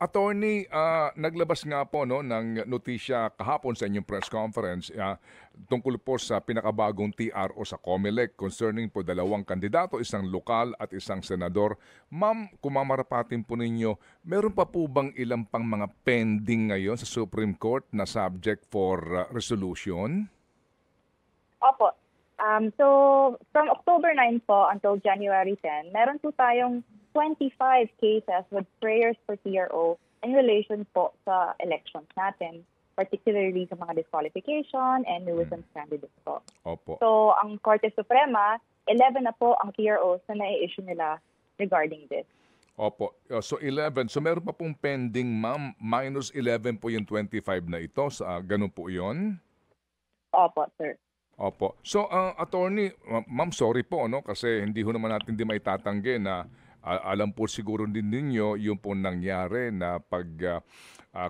Attorney, naglabas nga po no, ng notisya kahapon sa inyong press conference tungkol po sa pinakabagong TRO sa COMELEC concerning po dalawang kandidato, isang lokal at isang senador. Ma'am, kung mamarapatin po ninyo, meron pa po bang ilang pang mga pending ngayon sa Supreme Court na subject for resolution? Opo. So, from October 9 po until January 10, meron po tayong 25 cases with prayers for TRO in relation po sa elections natin, particularly sa mga disqualification and nuisance candidates po. Opo. So, ang Korte Suprema, 11 na po ang TROs na nai-issue nila regarding this. Opo. So 11. So meron pa pong pending, ma'am. Minus 11 po yung 25 na ito. Ganun po yun? Opo, sir. Opo. So, attorney, ma'am, sorry po, no? Kasi hindi ho naman natin di maitatanggi na alam po siguro din ninyo yung po nangyari na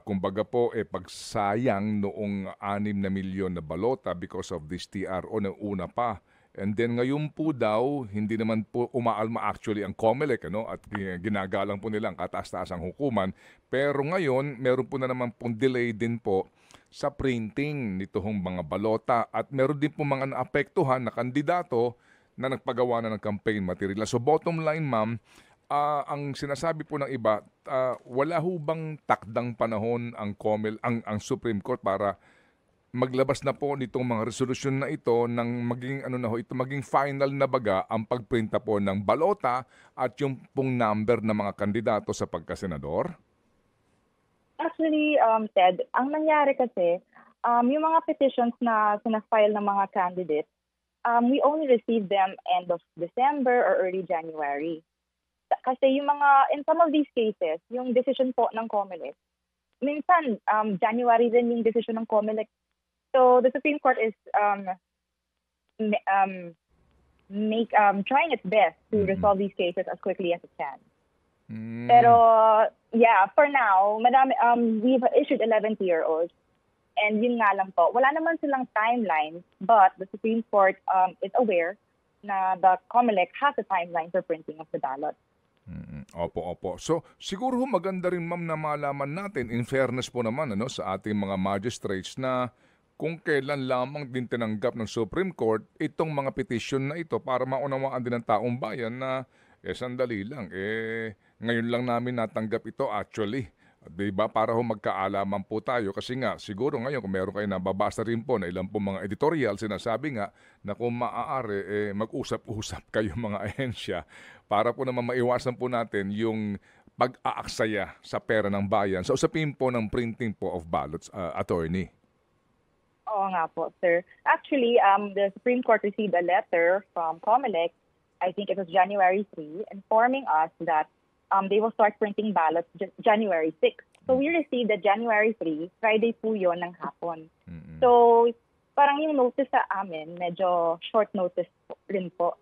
kumbaga po, pagsayang noong 6 na milyon na balota because of this TRO na una pa. And then ngayon po daw, hindi naman po umaalma actually ang COMELEC, ano? At ginagalang po nilang kataas-taasang hukuman. Pero ngayon, meron po na naman pong delay din po sa printing nitong mga balota at meron din po mga naapektuhan na kandidato na nagpagawa na ng campaign material. So bottom line, ma'am, ang sinasabi po ng iba, wala ho bang takdang panahon ang Supreme Court para maglabas na po nitong mga resolusyon na ito ng maging final na baga ang pagprinta po ng balota at yung pong number ng mga kandidato sa pagkasenador? Actually, Ted, ang nangyari kasi, yung mga petitions na sinafile ng mga candidates, we only received them end of December or early January. Kasi yung in some of these cases, yung decision po ng COMELEC, minsan, January din yung decision ng COMELEC. So the Supreme Court is trying its best to resolve these cases as quickly as it can. Pero, yeah, for now, we've issued 11 TROs. And yun nga lang po, wala naman silang timeline, but the Supreme Court is aware na the COMELEC has a timeline for printing of the ballot. Opo. So, siguro maganda rin, ma'am, na malaman natin, in fairness po naman sa ating mga magistrates na kung kailan lamang din tinanggap ng Supreme Court itong mga petition na ito para maunawaan din ng taong bayan na sandali lang, ngayon lang namin natanggap ito actually. Diba? Para ho magkaalaman po tayo kasi nga siguro ngayon kung meron kayo nababasa rin po na ilang po mga editorial sinasabi nga na kung maaari mag-usap-usap kayo mga ahensya para po naman maiwasan po natin yung pag-aaksaya sa pera ng bayan sa usapin po ng printing po of ballots, attorney. Oo nga po, sir. Actually, the Supreme Court received a letter from COMELEC, I think it was January 3, informing us that they will start printing ballots January 6. So we received the January 3, Friday po yun ng hapon. So parang yung notice sa amin, medyo short notice rin po.